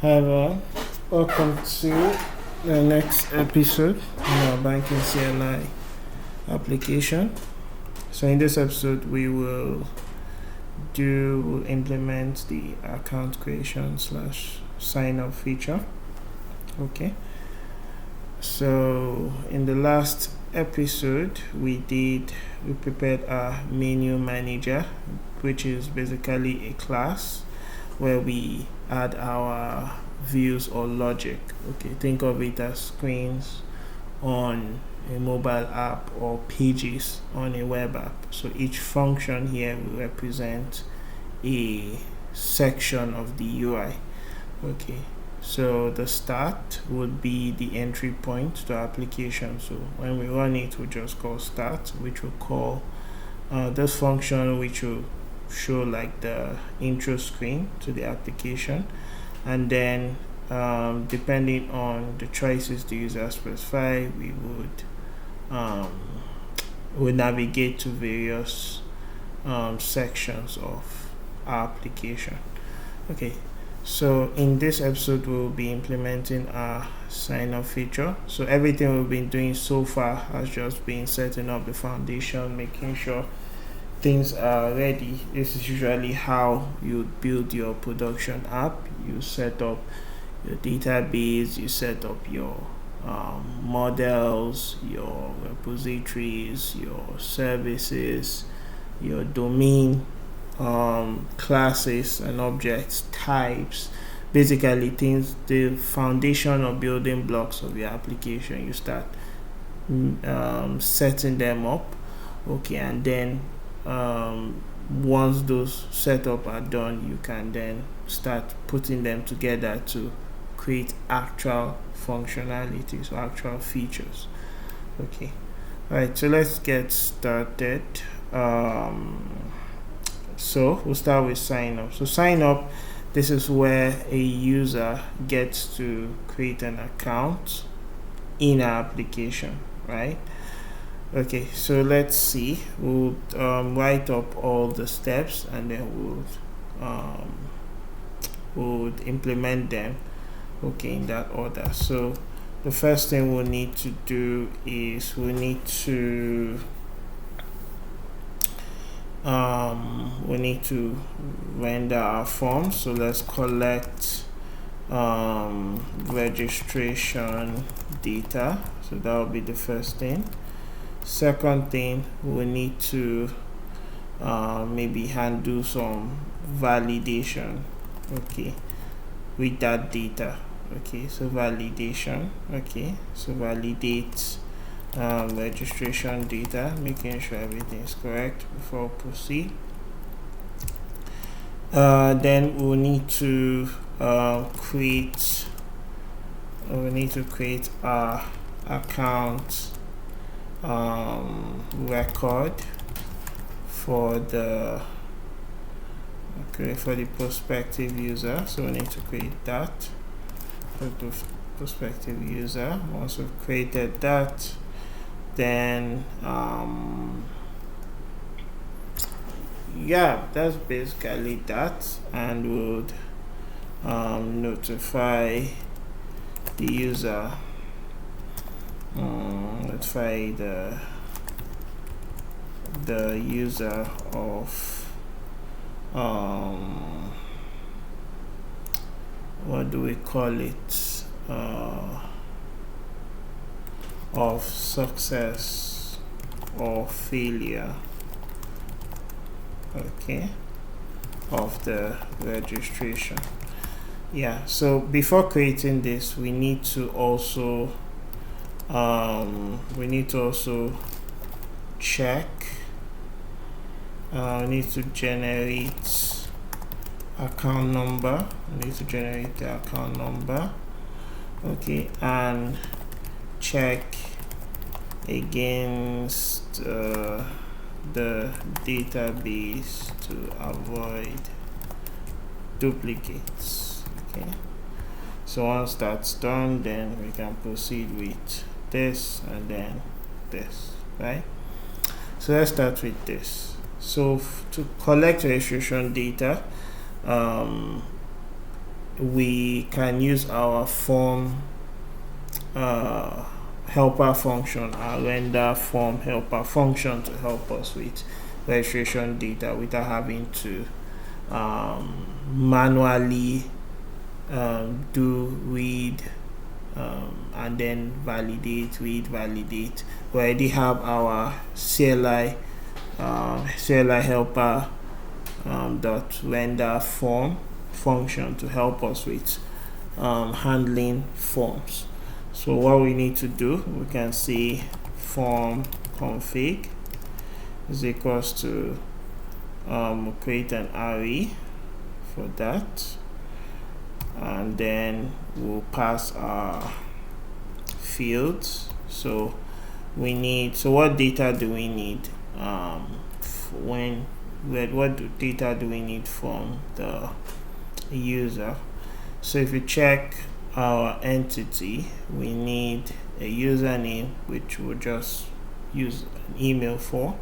everyone, welcome to the next episode in our banking CLI application. So in this episode we will implement the account creation / sign up feature. Okay, so in the last episode we prepared our menu manager, which is basically a class where we add our views or logic. Okay, think of it as screens on a mobile app or pages on a web app. So each function here will represent a section of the UI. Okay, so the start would be the entry point to application. So when we run it, we just call start, which will call this function, which will show like the intro screen to the application, and then depending on the choices the user specify, we would navigate to various sections of our application. Okay, so in this episode we'll be implementing our sign up feature. So everything we've been doing so far has just been setting up the foundation, making sure things are ready. This is usually how you build your production app. You set up your database, you set up your models, your repositories, your services, your domain, classes and objects, types, basically things, the foundation or building blocks of your application. You start setting them up. Okay, and then once those setup are done, you can then start putting them together to create actual functionalities or actual features. Okay, all right, so let's get started. So we'll start with sign up. So sign up, this is where a user gets to create an account in our application, right? Okay, so let's see. We'll write up all the steps and then we'll implement them, okay, in that order. So the first thing we'll need to do is we need to render our form. So let's collect registration data. So that will be the first thing. Second thing, we need to maybe handle some validation, okay, with that data. Okay, so validation. Okay, so validate registration data, making sure everything is correct before we proceed. Then we'll need to create our account record for the prospective user. So we need to create that for the prospective user. Once we've created that, then yeah, that's basically that, and would notify the user, notify the user of what do we call it, of success or failure, okay, of the registration. Yeah, so before creating this, we need to also check, we need to generate account number. We need to generate the account number, okay, and check against the database to avoid duplicates. Okay, so once that's done, then we can proceed with this and then this, right? So let's start with this. So to collect registration data, we can use our form helper function, our render form helper function, to help us with registration data without having to manually do read and then validate, read, validate. We already have our CLI helper dot render form function to help us with handling forms. So what we need to do, we can see form config is equals to create an array for that, and then we'll pass our fields. So we need, so what data do we need what data do we need from the user? So if you check our entity, we need a username, which we'll just use an email for.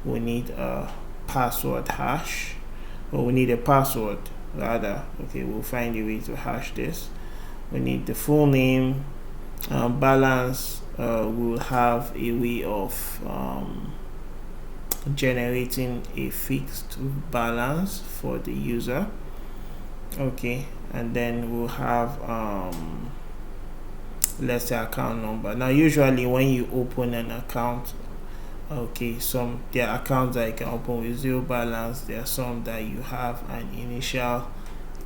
We need a password hash, or we need a password rather. Okay, we'll find a way to hash this. We need the full name. Balance, we'll have a way of generating a fixed balance for the user. Okay, and then we'll have let's say account number. Now usually when you open an account, okay, there are accounts that you can open with zero balance, there are some that you have an initial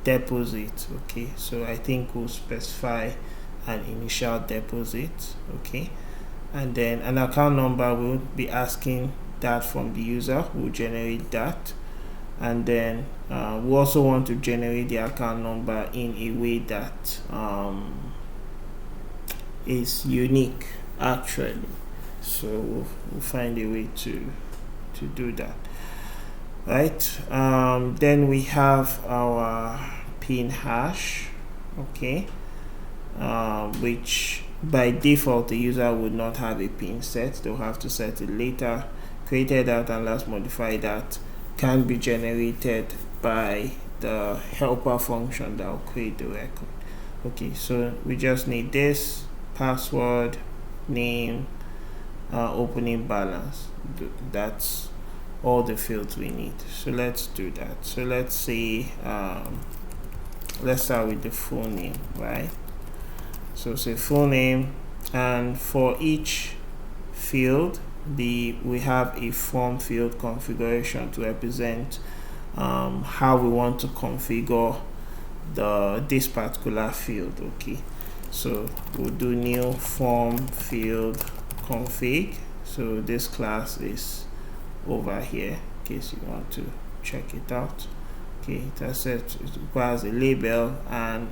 deposit. Okay, so I think we'll specify an initial deposit. Okay, and then an account number, will be asking that from the user. We'll generate that, and then we also want to generate the account number in a way that is unique actually. So we'll find a way to do that, right? Then we have our pin hash. Okay, which by default the user would not have a pin set. They'll have to set it later. Created that and last modify that can be generated by the helper function that will create the record. Okay, so we just need this: password, name, opening balance. That's all the fields we need. So let's do that. So let's say let's start with the full name, right? So say full name, and for each field we have a form field configuration to represent how we want to configure this particular field. Okay, so we'll do new form field config. So this class is over here in case you want to check it out. Okay, it requires a label and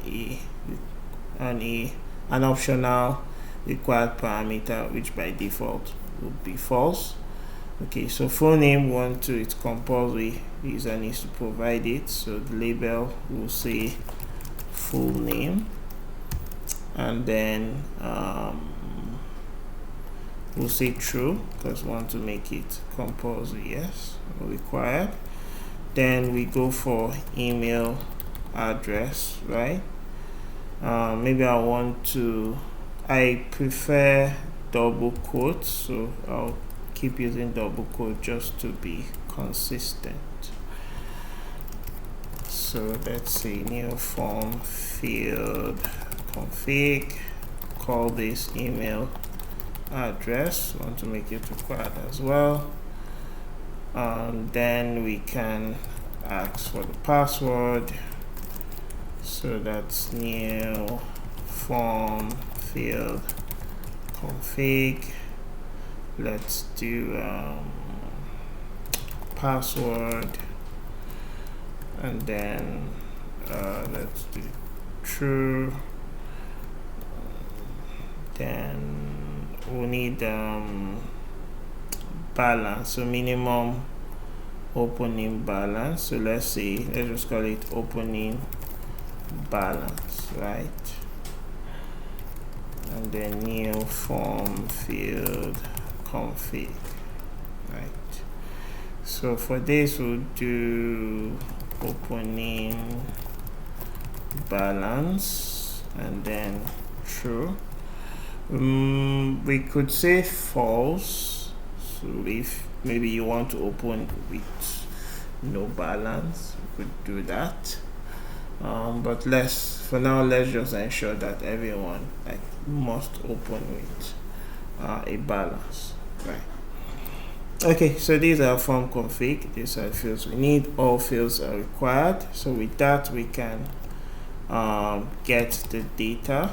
an optional required parameter, which by default would be false. Okay, so full name, it's compulsory, the user needs to provide it. So the label will say full name, and then we'll say true because we want to make it compulsory, yes, or required. Then we go for email address, right? Maybe I prefer double quotes, so I'll keep using double quote just to be consistent. So let's say new form field config, call this email address, want to make it required as well. Then we can ask for the password, so that's new form field config. Let's do password, and then let's do true. Then we'll need balance, so minimum opening balance. So let's just call it opening balance, right? And then new form field config, right? So for this we'll do opening balance and then true. We could say false, so if maybe you want to open with no balance, we could do that. But for now let's just ensure that everyone must open with a balance, right? Okay, so these are form config. These are fields we need. All fields are required. So with that we can get the data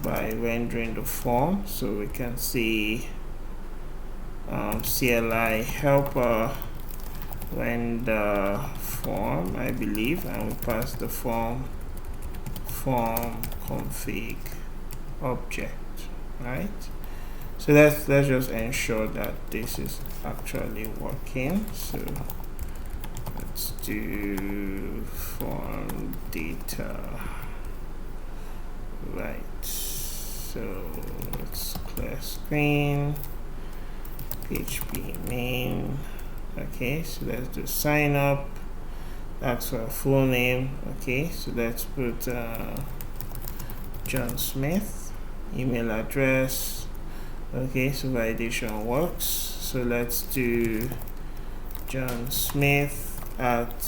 by rendering the form. So we can see CLI helper render form, I believe, and we pass the form config object, right? So let's just ensure that this is actually working. So let's do form data, right? So let's clear screen, PHP main. Okay, so let's do sign up. That's for a full name. Okay, so let's put John Smith, email address. Okay, so validation works. So let's do John Smith at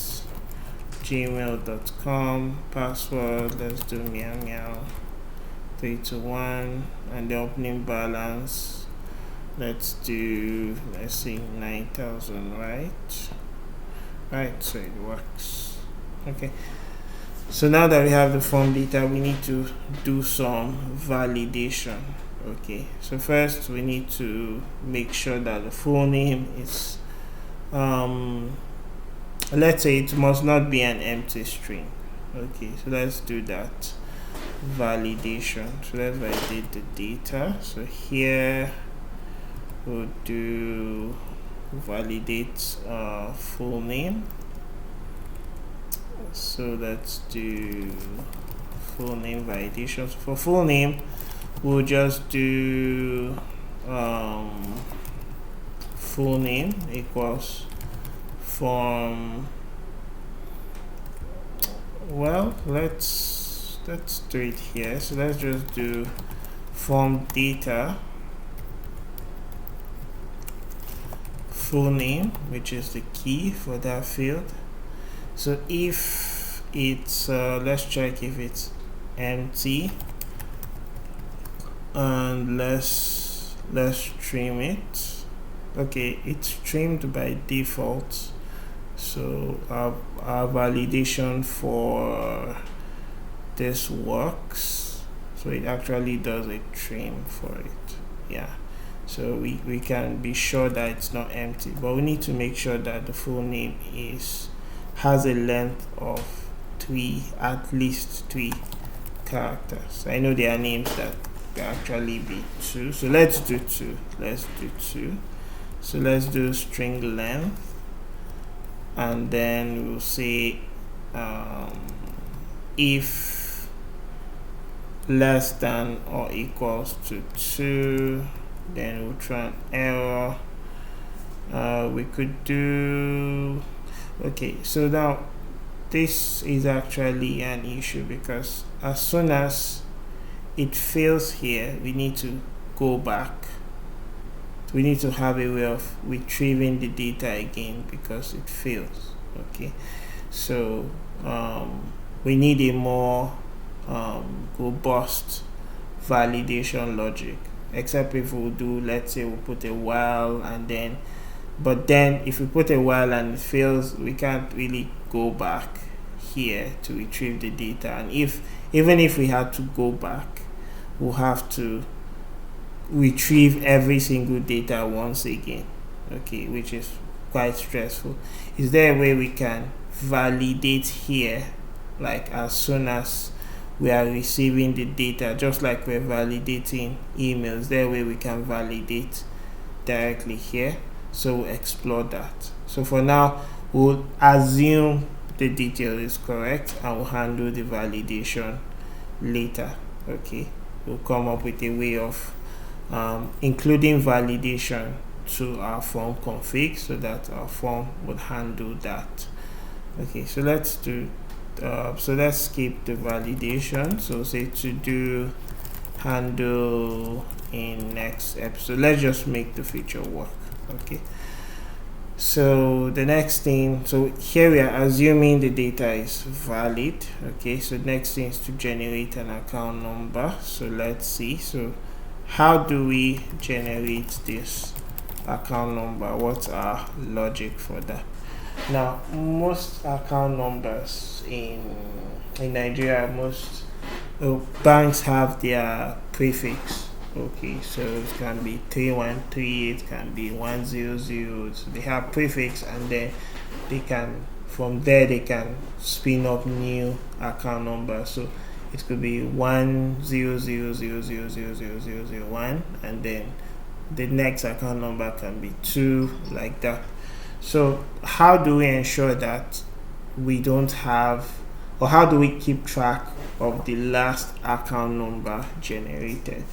gmail.com. Password, let's do meow meow 321, and the opening balance, let's see 9,000, right? So it works. Okay, so now that we have the form data, we need to do some validation. Okay, so first we need to make sure that the full name is let's say it must not be an empty string. Okay, so let's do that validation. So let's validate the data. So here we'll do validate full name. So let's do full name validation. So for full name we'll just do full name equals form, well, let's do it here. So let's just do form data full name, which is the key for that field. So if it's let's check if it's empty, and let's trim it. Okay, it's trimmed by default, so our validation for this works. So it actually does a trim for it. Yeah, so we can be sure that it's not empty, but we need to make sure that the full name has a length of at least 3 characters. I know there are names that can actually be 2, so let's do 2. So let's do string length, and then we'll say if less than or equals to 2, then we'll try an error. We could do, okay, so now this is actually an issue, because as soon as it fails here, we need to go back. We need to have a way of retrieving the data again because it fails. Okay, so we need a more robust validation logic, except if we'll do, let's say we'll put a while, and then if we put a while and it fails, we can't really go back here to retrieve the data. And even if we had to go back, we'll have to retrieve every single data once again. Okay, which is quite stressful. Is there a way we can validate here, like as soon as we are receiving the data, just like we're validating emails? Is there a way we can validate directly here? So we'll explore that. So for now, we'll assume the detail is correct and we'll handle the validation later. Okay, we'll come up with a way of including validation to our form config so that our form would handle that. Okay, so let's do So let's skip the validation. So say to do handle in next episode. Let's just make the feature work. Okay. So the next thing, so here we are assuming the data is valid. Okay, so next thing is to generate an account number. So let's see. So how do we generate this account number? What's our logic for that? Now, most account numbers in Nigeria, most banks have their prefix. Okay, so it can be 3138, it can be 100. So they have prefix, and then they can, from there they can spin up new account numbers. So it could be 10000000001, and then the next account number can be 2, like that. So how do we ensure that we don't have, or how do we keep track of the last account number generated?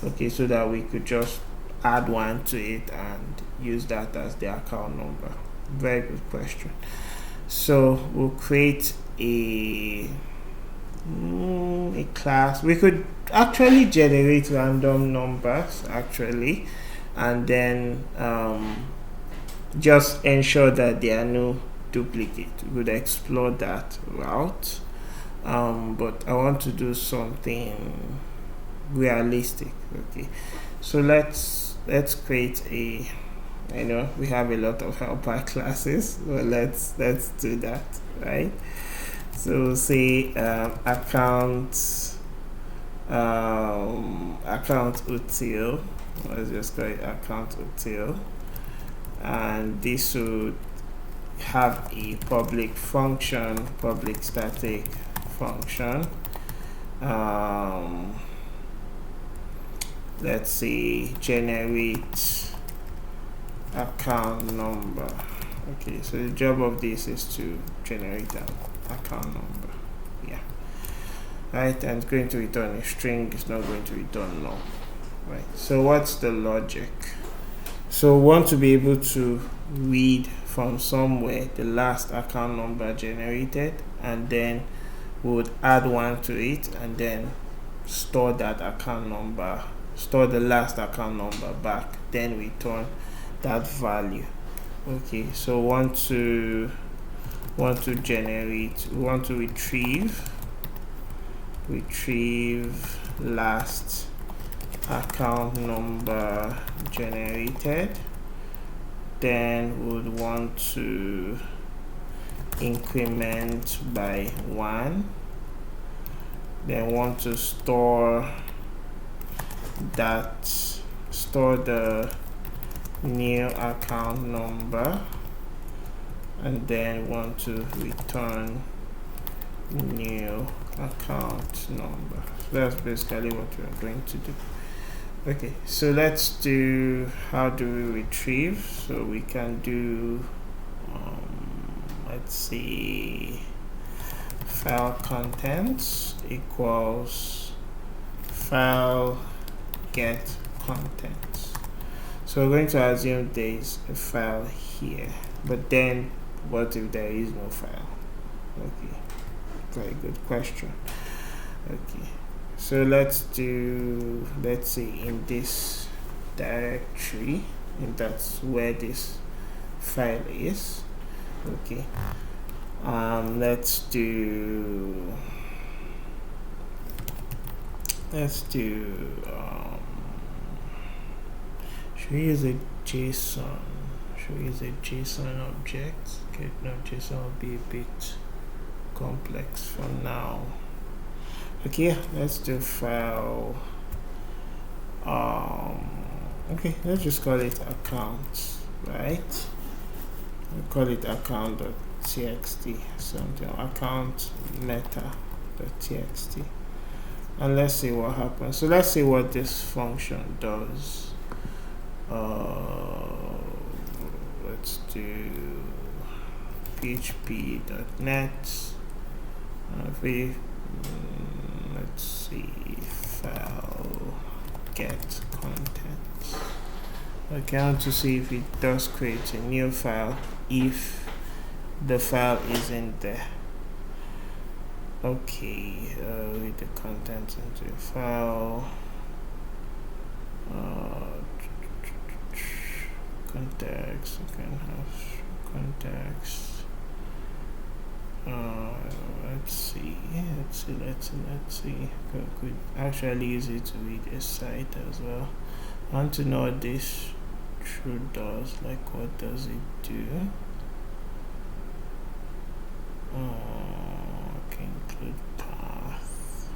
Okay, so that we could just add one to it and use that as the account number. Very good question. So we'll create a class. We could actually generate random numbers actually, and then just ensure that there are no duplicates. We would explore that route, but I want to do something realistic. Okay, so let's create a, I know we have a lot of helper classes, so let's do that, right? So say account util, let's just call it account util, and this would have a public function, public static function. Let's say generate account number. Okay, so the job of this is to generate an account number. Yeah, right, and it's going to return a string, it's not going to return null. Right, so what's the logic? So we want to be able to read from somewhere the last account number generated, and then we would add one to it, and then store that account number, store the last account number back, then return that value. Okay, so want to generate, we want to retrieve last account number generated, then would want to increment by 1, then want to store the new account number, and then want to return new account number. So that's basically what we're going to do. Okay, so let's do, how do we retrieve? So we can do let's see, file contents equals file get contents. So we're going to assume there is a file here, but then what if there is no file? Okay, very good question. Okay, so let's say in this directory, and that's where this file is. Okay, let's do should we use a JSON? Should we use a JSON object? Okay, no, JSON will be a bit complex for now. Okay, let's do file. Okay, let's just call it account, right? We'll call it account.txt, something, account meta.txt, and let's see what happens. So let's see what this function does. Let's do php.net. Let's see, file get contents. Okay, I want to see if it does create a new file if the file isn't there. Okay, read the content into a file. Context, you can have context. Let's see. I could actually use it to read a site as well. I want to know what this true does. Like, what does it do? Okay, include path.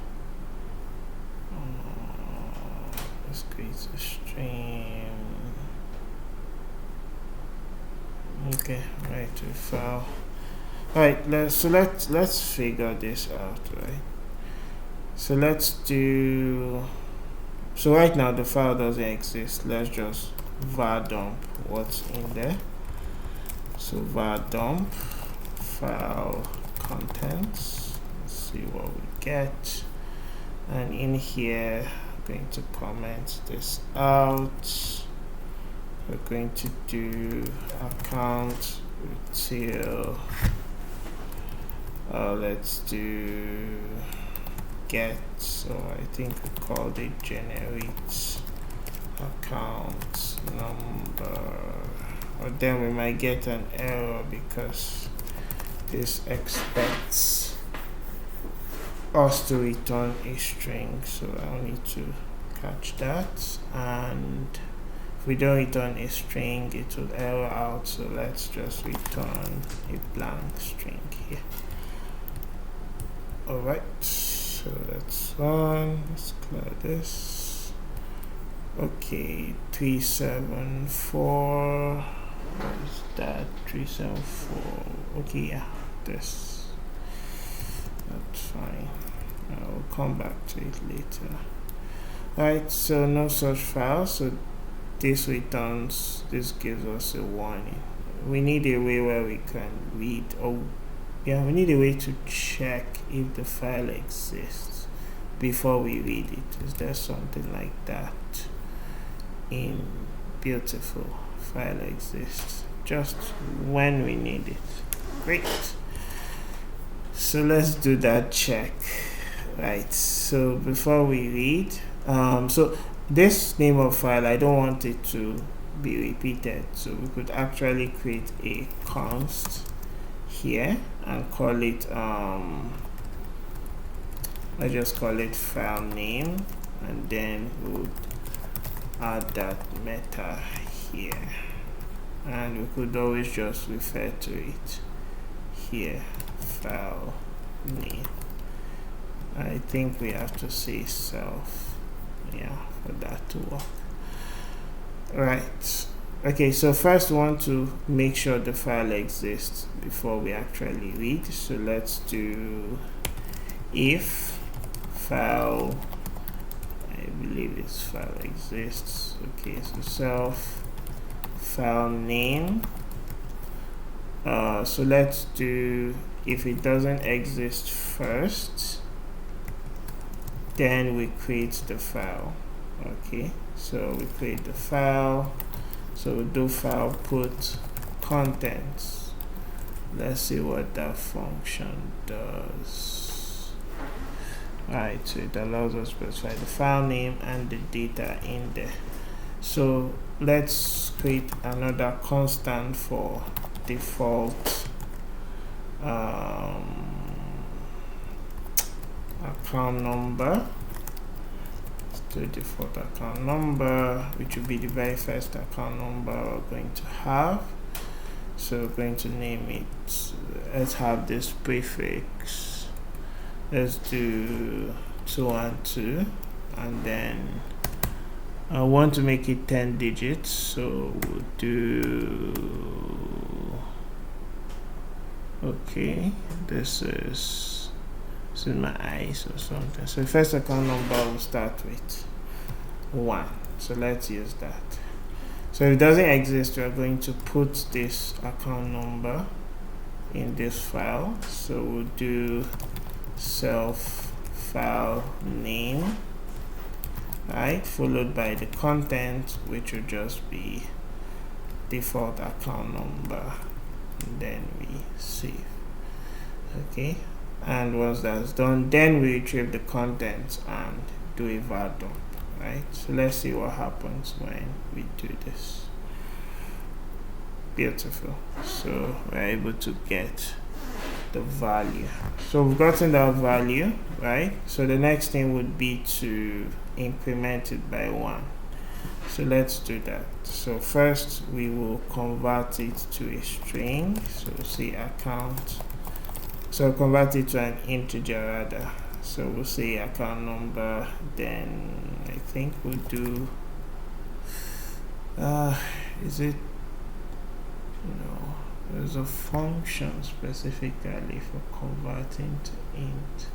Let's create a string. Okay, right to file. Right, let's figure this out, right? So let's do. So right now the file doesn't exist. Let's just var dump what's in there. So var dump file contents. Let's see what we get. And in here, I'm going to comment this out. We're going to do account till let's do get. So I think we called it generate account number, or then we might get an error because this expects us to return a string, so I'll need to catch that. And if we don't return a string, it will error out, so let's just return a blank string here. Alright, so that's one. Let's clear this. Okay, 374. What is that? 374. Okay, yeah, this. That's fine. I'll come back to it later. Alright, so no such file. So this returns, this gives us a warning. We need a way where we can read, we need a way to check if the file exists before we read it. Is there something like that in Beautiful? File exists just when we need it. Great. So let's do that check. Right, so before we read, so this name of file, I don't want it to be repeated, so we could actually create a const here and call it let's just call it file name, and then we would add that meta here, and we could always just refer to it here, file name. I think we have to say self, yeah, for that to work. Right, okay, so first we want to make sure the file exists before we actually read. So let's do if file, I believe it's file exists. Okay, so self file name. So let's do if it doesn't exist first, then we create the file. Okay, so we create the file, so we do file put contents. Let's see what that function does. Alright, so it allows us to specify the file name and the data in there. So let's create another constant for default account number. To default account number, which will be the very first account number we're going to have. So we're going to name it, let's have this prefix, let's do 212, and then I want to make it 10 digits, so we'll do, okay, this is my eyes or something. So first account number will start with 1, so let's use that. So if it doesn't exist, we are going to put this account number in this file. So we'll do self file name, right, followed by the content, which will just be default account number, and then we save. Okay, and once that's done, then we retrieve the contents and do a var dump, right? So let's see what happens when we do this. Beautiful. So we're able to get the value. So we've gotten that value, right? So the next thing would be to increment it by 1. So let's do that. So first we will convert it to a string. So say account. So convert it to an integer rather. So we'll say account number, then I think we'll do is it, no, there's a function specifically for converting to int.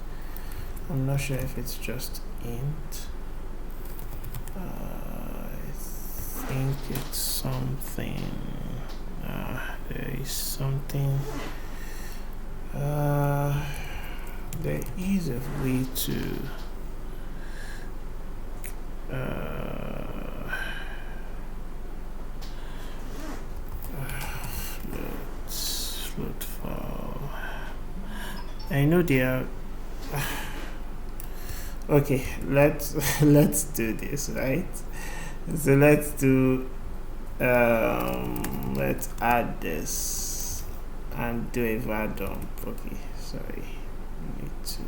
I'm not sure if it's just int. I think it's something. There is something. There is a way to float file. I know they are. Okay, let's do this, right? So let's do let's add this and do a var dump. Okay, sorry, I need to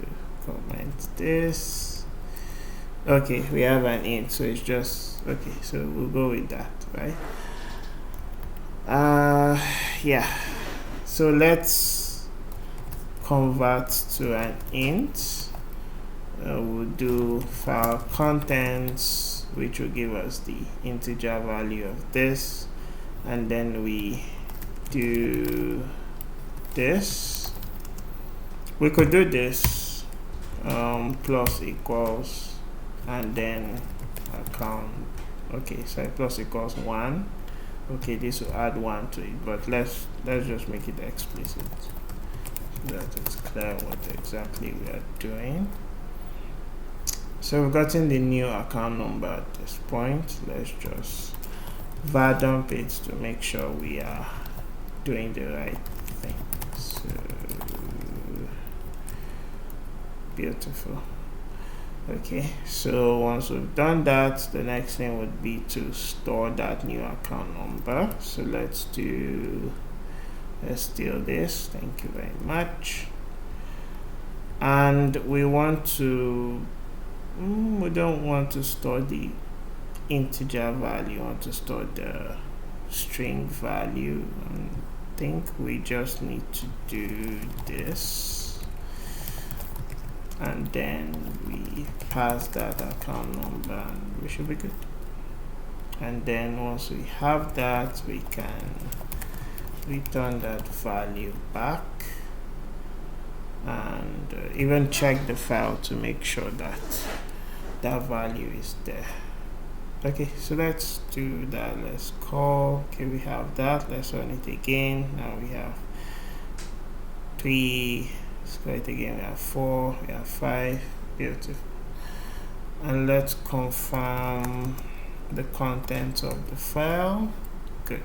comment this. Okay, we have an int, so it's just okay, so we'll go with that, right? Yeah, so let's convert to an int. We'll do file contents, which will give us the integer value of this, and then we do this. We could do this plus equals and then account. Okay, so plus equals 1. Okay, this will add 1 to it, but let's just make it explicit so that it's clear what exactly we are doing. So we've gotten the new account number at this point. Let's just var dump it to make sure we are doing the right thing. So beautiful. Okay, so once we've done that, the next thing would be to store that new account number. So let's steal this. Thank you very much. And we want to we don't want to store the integer value, we want to store the string value. I think we just need to do this, and then we pass that account number and we should be good. And then once we have that, we can return that value back and even check the file to make sure that that value is there. Okay, so let's do that. Let's call. Okay, we have that. Let's run it again. Now we have 3. Let's go it again. We have 4. We have 5. Beautiful. And let's confirm the contents of the file. Good.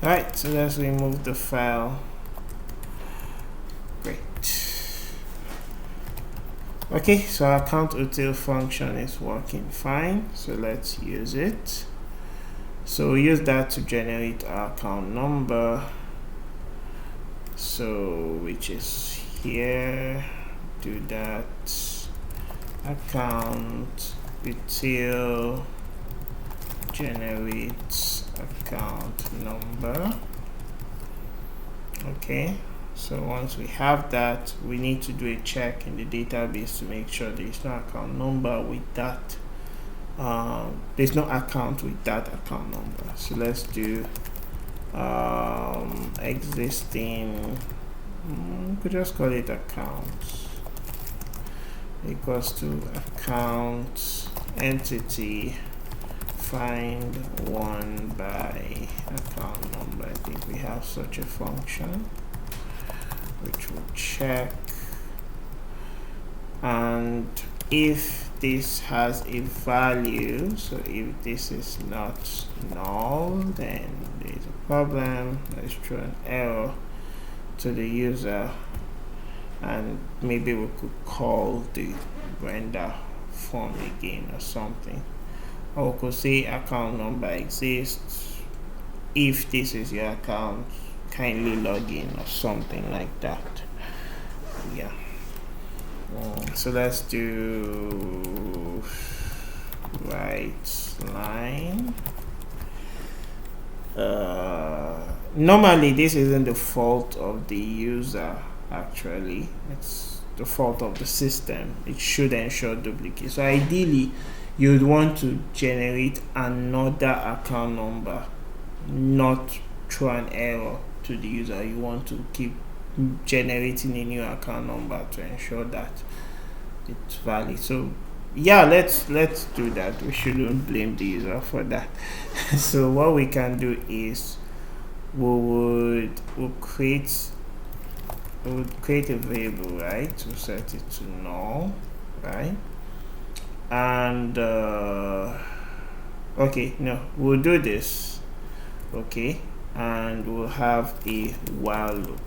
All right, so let's remove the file. Great. Okay, so our countUtil function is working fine, so let's use it. So we use that to generate our account number, so which is here. Do that account util generates account number. Okay, so once we have that, we need to do a check in the database to make sure there is no account number with that there's no account with that account number. So let's do existing, we could just call it account equals to account entity find one by account number. I think we have such a function which will check, and if this has a value, so if this is not null, then there's a problem. Let's throw an error to the user and maybe we could call the render form again or something, or we could say account number exists. If this is your account, kindly log in or something like that. Yeah. So let's do right line. Normally this isn't the fault of the user, actually it's the fault of the system. It should ensure duplicate. So ideally you'd want to generate another account number, not throw an error to the user. You want to keep generating a new account number to ensure that it's valid. So yeah, let's do that. We shouldn't blame the user for that. So what we can do is we'll create a variable, right? We'll set it to null, right? And okay, no, we'll do this, okay, and we'll have a while loop.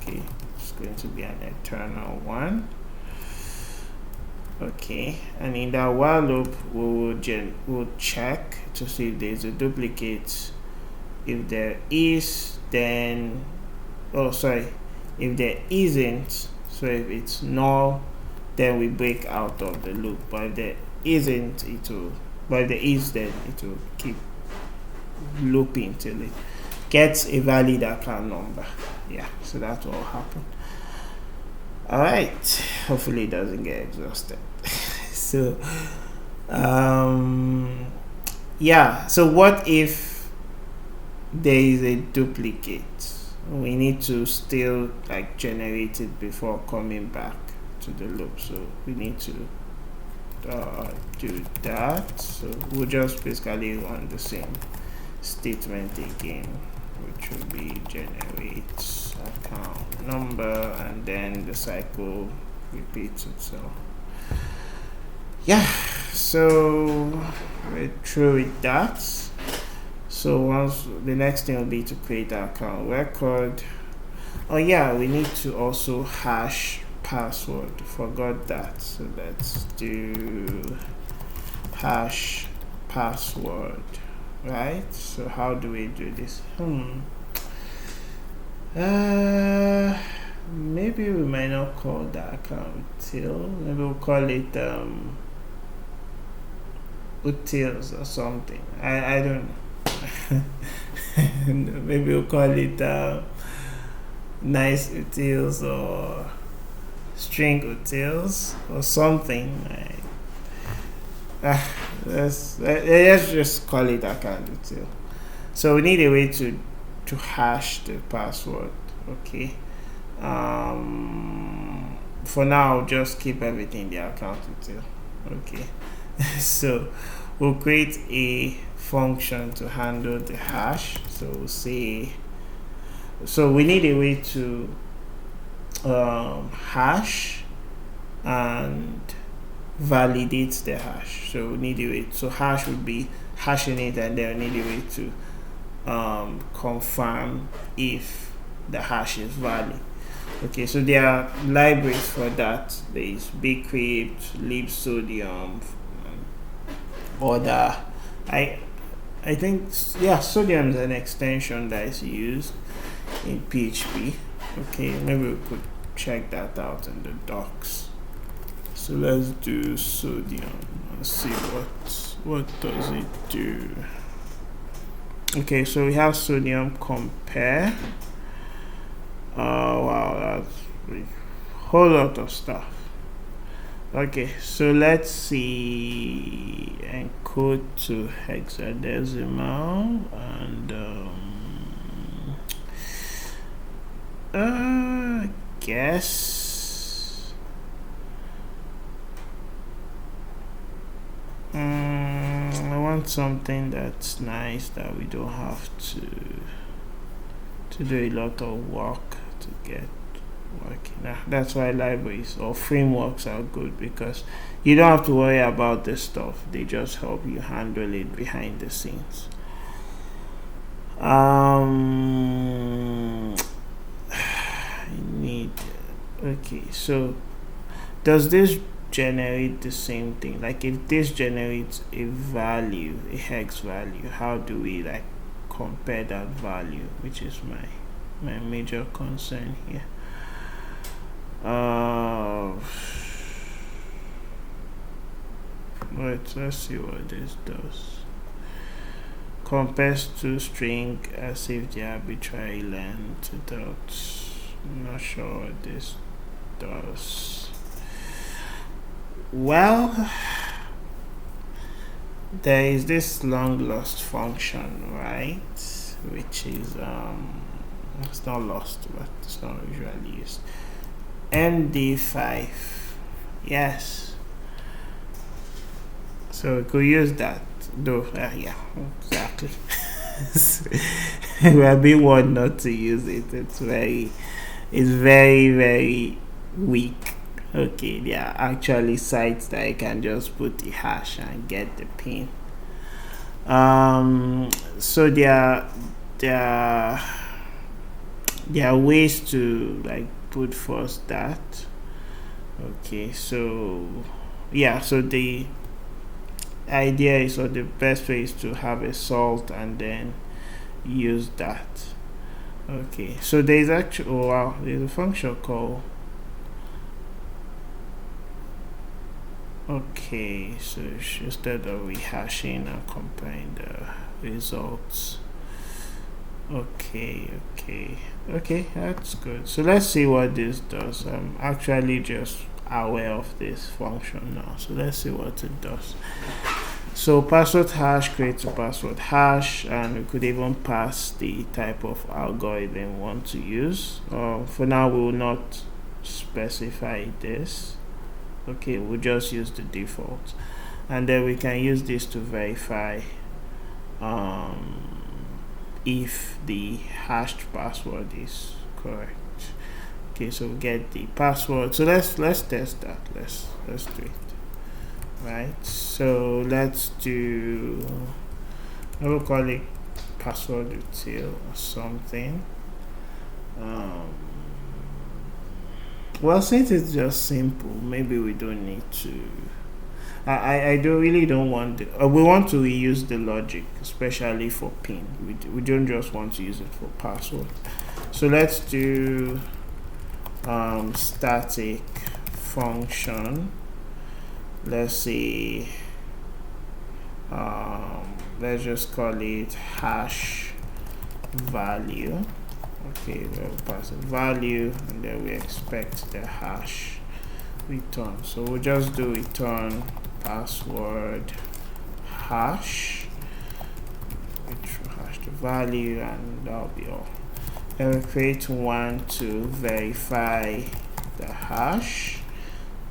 Okay, it's going to be an eternal one. Okay, and in that while loop we'll check to see if there's a duplicate. If there is, then if there isn't, so if it's null, then we break out of the loop. But if there isn't, but if there is, then it will keep looping till it gets a valid account number. Yeah, so that's what will happen. All right, hopefully it doesn't get exhausted. So yeah, so what if there is a duplicate? We need to still generate it before coming back to the loop, so we need to do that. So we'll just basically run the same statement again, which will be generate account number, and then the cycle repeats itself. Yeah, so we're through with that. So once the next thing will be to create an account record. Oh yeah, we need to also hash password. Forgot that. So let's do hash password, right? So how do we do this? Maybe we might not call the account util. Maybe we'll call it utils or something. I don't know. Maybe we'll call it nice utils or string utils or something. Let's just call it account util. So we need a way to hash the password. Okay. For now, just keep everything in the account util. Okay. So we'll create a function to handle the hash. So we'll say, so we need a way to hash and validate the hash. So we need a way, so hash would be hashing it, and then we need a way to confirm if the hash is valid. Okay, so there are libraries for that. There is bcrypt, libsodium, other. I think, yeah, Sodium is an extension that is used in PHP. Okay, maybe we could check that out in the docs. So let's do Sodium and see what does it do. Okay, so we have Sodium compare. Wow, that's a whole lot of stuff. Okay, so let's see, encode to hexadecimal, and guess I want something that's nice, that we don't have to do a lot of work to get working. That's why libraries or frameworks are good, because you don't have to worry about this stuff. They just help you handle it behind the scenes. I need Okay, so does this generate the same thing? Like if this generates a value, a hex value, how do we like compare that value, which is my major concern here. Let's see what this does. Compares to string as if the arbitrary length without. I'm not sure what this does. Well, there is this long lost function, right? Which is it's not lost, but it's not usually used. MD5, yes. So we could use that, though. Yeah, exactly. We are being warned not to use it. It's very, very weak. Okay, there are actually sites that you can just put the hash and get the pin. So there are ways to like put first that. Okay, so yeah, so the idea is, or the best way is to have a salt and then use that. Okay, so there's actually, oh wow, there's a function called, okay, so instead of rehashing and comparing the results. Okay, that's good. So let's see what this does. I'm actually just aware of this function now, so let's see what it does. So password hash creates a password hash, and we could even pass the type of algorithm we want to use. For now we will not specify this. Okay, we'll just use the default, and then we can use this to verify if the hashed password is correct. Okay, so we get the password. So let's test that. Let's do it. Right, so let's do, I will call it password util or something. Well, since it's just simple, maybe we don't need to. I don't want we want to reuse the logic, especially for pin. We don't just want to use it for password. So let's do static function. Let's see, let's just call it hash value. Okay, we'll pass a value and then we expect the hash return. So we'll just do return password hash, which will hash the value, and that'll be all. Then we create one to verify the hash.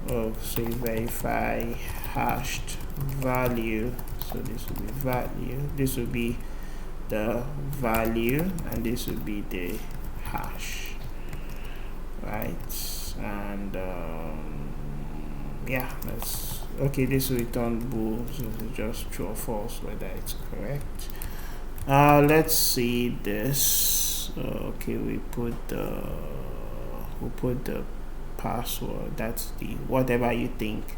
So verify hashed value. So this will be value, this will be the value, and this will be the hash, right? And yeah, that's okay. This will return bool, so it's just true or false whether it's correct. Let's see this. Okay, we put the password, that's the whatever you think,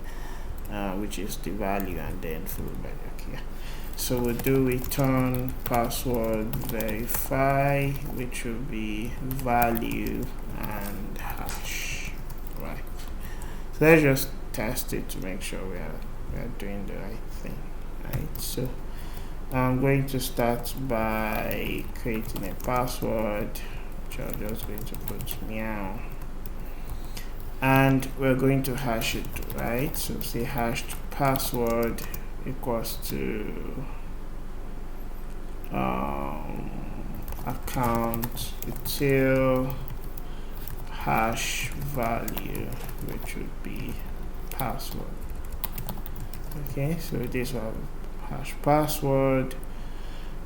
which is the value, and then followed by the, okay. So we'll do return password verify, which will be value and hash, right? So let's just test it to make sure we are doing the right thing, right? So I'm going to start by creating a password, which I'm just going to put meow, and we're going to hash it, right? So say hashed password equals to account util hash value, which would be password. Okay, so this will have hash password,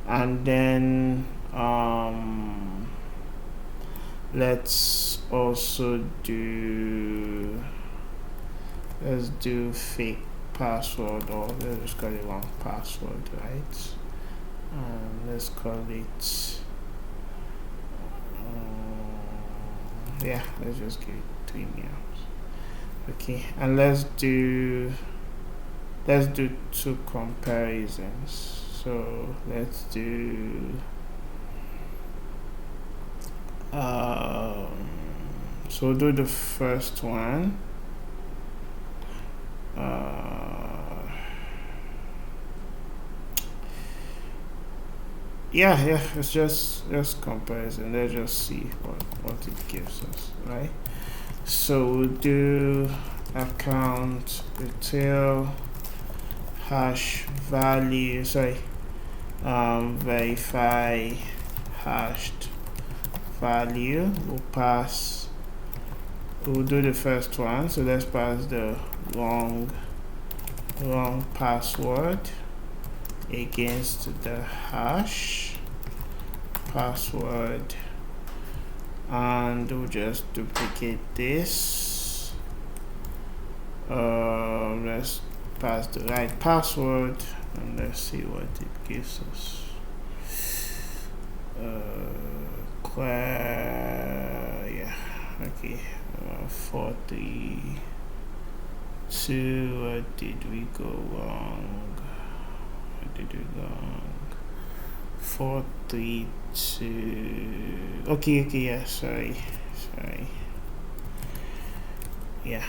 and then let's also do, let's do fake password, or let's just call it long password, right? Let's call it yeah, let's just give it premiums. Okay, and let's do two comparisons. So let's do so do the first one. Yeah, it's just comparison. Let's just see what it gives us, right? So we'll do account retail hash value, verify hashed value. We'll do the first one. So let's pass the wrong password against the hash password, and we'll just duplicate this. Let's pass the right password and let's see what it gives us. Yeah, okay. 432. What did we go wrong? 432. Okay, yeah, sorry. Yeah.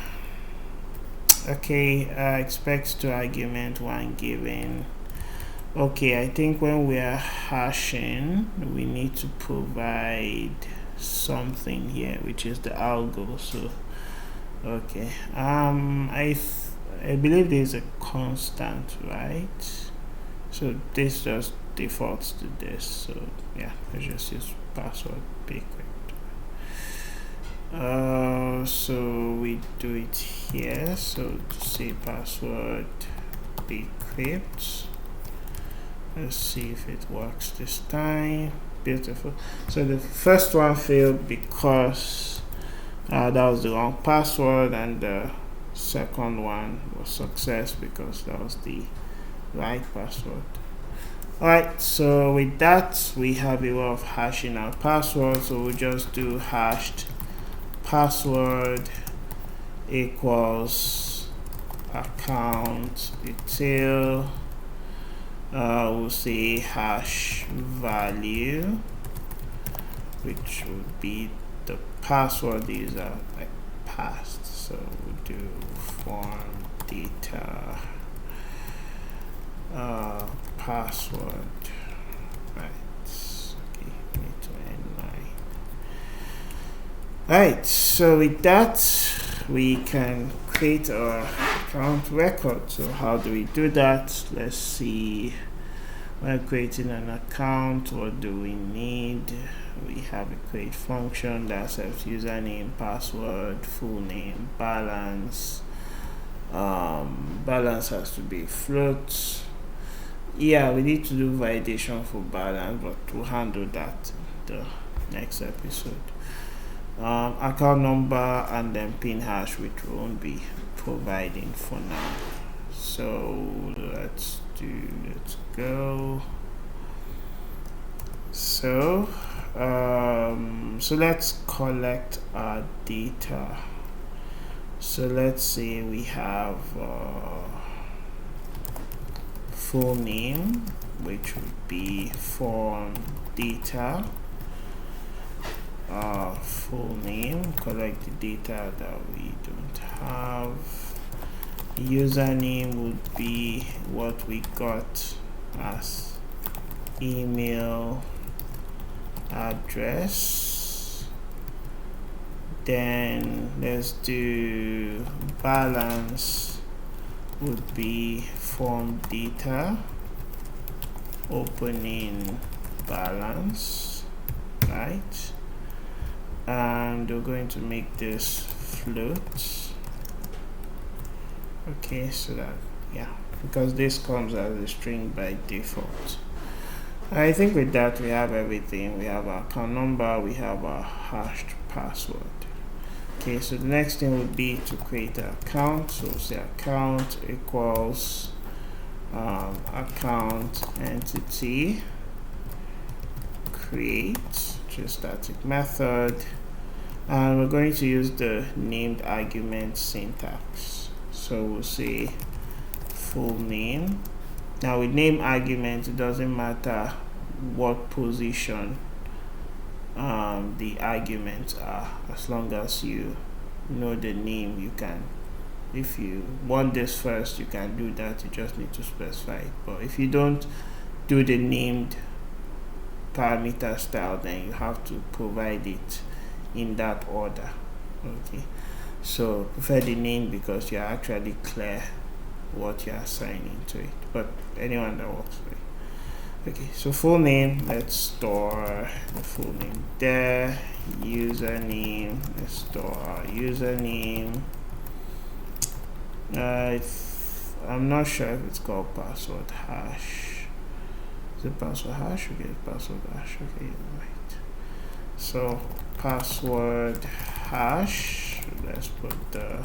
Okay, expects to argument one given. Okay, I think when we are hashing, we need to provide something here, which is the algo. So okay, I believe there's a constant, right? So this just defaults to this. So yeah, let's just use password bcrypt. So we do it here. So to say password bcrypt. Let's see if it works this time. Beautiful. So the first one failed because that was the wrong password, and the second one was success because that was the right password. Alright, so with that we have a way of hashing our password. So we'll just do hashed password equals account detail. We'll say hash value, which would be the password user passed. So we'll do form data password, right? Okay, need to end Alright, so with that we can create our account record. So how do we do that? Let's see. When creating an account, what do we need? We have a create function that says username, password, full name, balance. Balance has to be float. Yeah, we need to do validation for balance, but we'll handle that in the next episode. Account number and then pin hash, which we won't be providing for now. So let's go. So let's collect our data. So let's say we have full name, which would be form data. Full name, collect the data that we don't have. Username would be what we got as email address. Then let's do balance would be form data, opening balance, right? And we're going to make this float. Okay, so that, yeah, because this comes as a string by default. I think with that we have everything. We have our account number, we have our hashed password. Okay, so the next thing would be to create an account. So we'll say account equals account entity create, which is static method, and we're going to use the named argument syntax. So we'll say full name. Now with name argument, it doesn't matter what position the arguments are, as long as you know the name. You can, if you want this first, you can do that. You just need to specify it. But if you don't do the named parameter style, then you have to provide it in that order. Okay, so prefer the name because you're actually clear what you're assigning to it, but anyone that works for it. Okay, so full name, let's store the full name there. Username, let's store our username. I'm not sure if it's called password hash. Is it password hash? Okay, password hash. Okay, right. So password hash, let's put the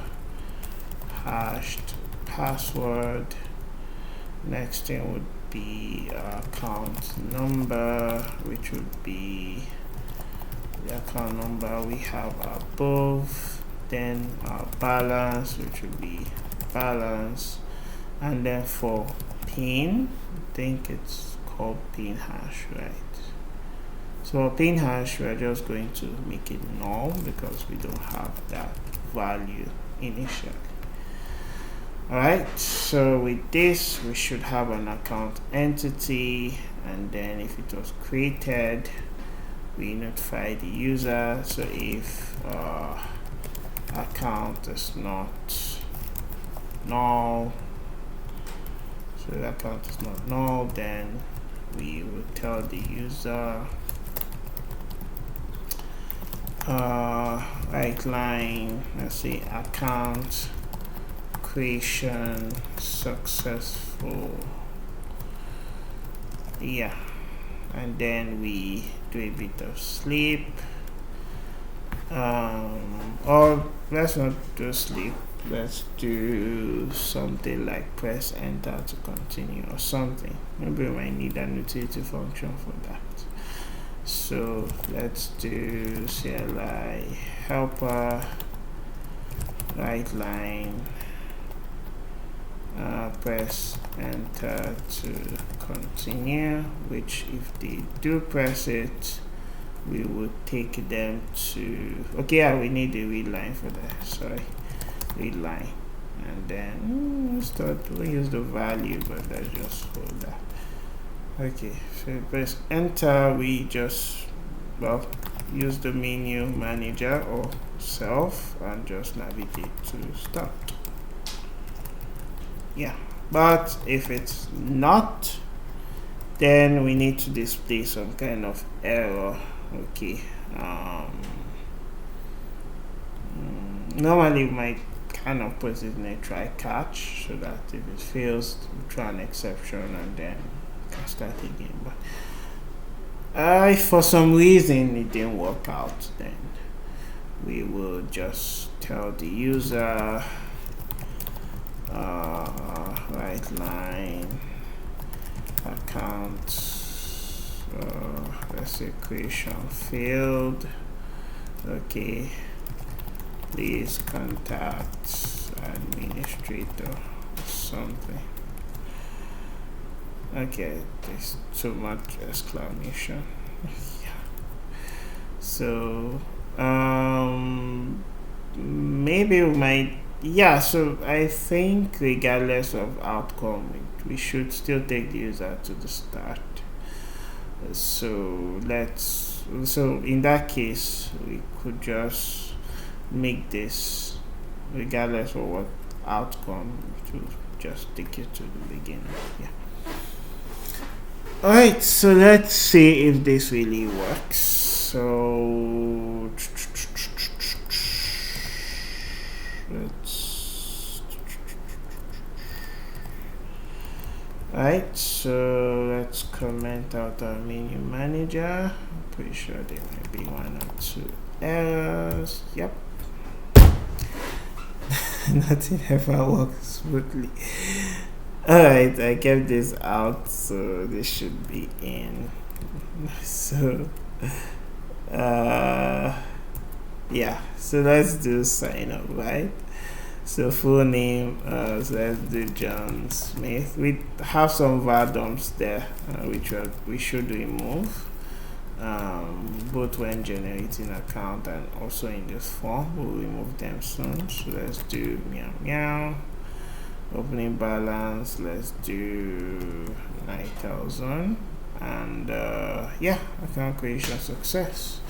hashed password. Next thing would be account number, which would be the account number we have above, then our balance, which would be balance, and then for pin, I think it's called pin hash, right? So pin hash, we're just going to make it null because we don't have that value initially. Alright, so with this we should have an account entity, and then if it was created, we notify the user. So if account is not null, so the account is not null, then we will tell the user right line, let's say account creation successful. Yeah, and then we do a bit of sleep, or let's not do sleep, let's do something like press enter to continue or something. Maybe we might need an utility function for that. So let's do CLI helper right line, press enter to continue, which if they do press it, we will take them to, okay, yeah, we need a read line for that, sorry, read line, and then we'll use the value, but let's just hold that. Okay, so press enter, we just, well, use the menu manager or self and just navigate to start. Yeah, but if it's not, then we need to display some kind of error. Okay, normally we might kind of put it in a try catch so that if it fails, we try an exception and then can start again. But if for some reason it didn't work out, then we will just tell the user right line account, let's say creation failed. Okay, please contact administrator or something. Okay, there's too much exclamation. Yeah. So maybe we might, yeah, so I think regardless of outcome, we should still take the user to the start. So in that case, we could just make this, regardless of what outcome, to just take it to the beginning. Yeah. Alright, so let's see if this really works. So let's comment out our menu manager. I'm pretty sure there might be one or two errors. Yep. Nothing ever works smoothly. Alright, I kept this out, so this should be in. So Yeah, so let's do sign up, right? So full name, so let's do John Smith. We have some VARDOMs there, which we should remove, both when generating account and also in this form. We'll remove them soon. So let's do meow meow. Opening balance, let's do 9,000, and yeah, account creation success.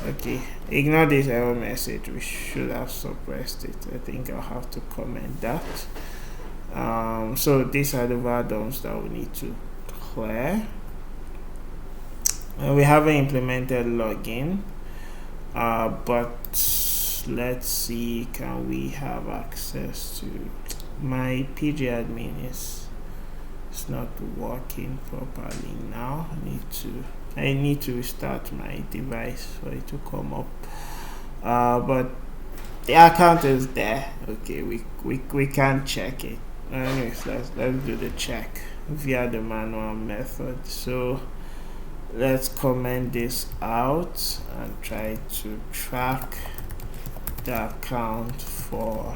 Okay, ignore this error message. We should have suppressed it. I think I'll have to comment that. So these are the VARDOMs that we need to clear. We haven't implemented login, but let's see, can we have access to my pgadmin? It's not working properly now. I need to restart my device for it to come up, but the account is there. Okay, we can check it. Anyways, let's do the check via the manual method. So let's comment this out and try to track the account for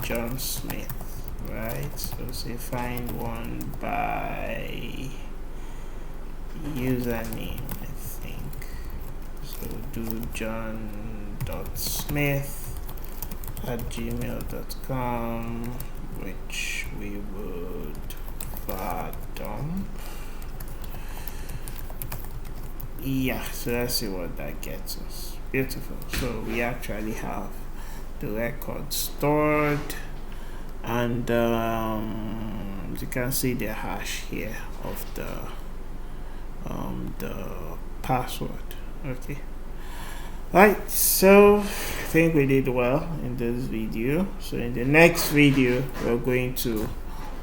John Smith, right? So say find one by username, I think. So do john.smith@gmail.com, which we would VARDOMP. Yeah, so let's see what that gets us. Beautiful. So we actually have the record stored, and you can see the hash here of the password. Okay, right, so I think we did well in this video. So in the next video we're going to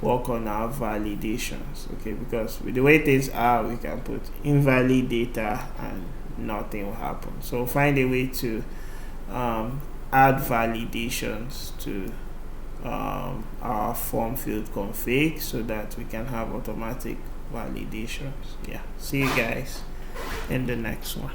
work on our validations, okay, because with the way things are, we can put invalid data and nothing will happen. So find a way to add validations to our form field config so that we can have automatic validations. Yeah, see you guys in the next one.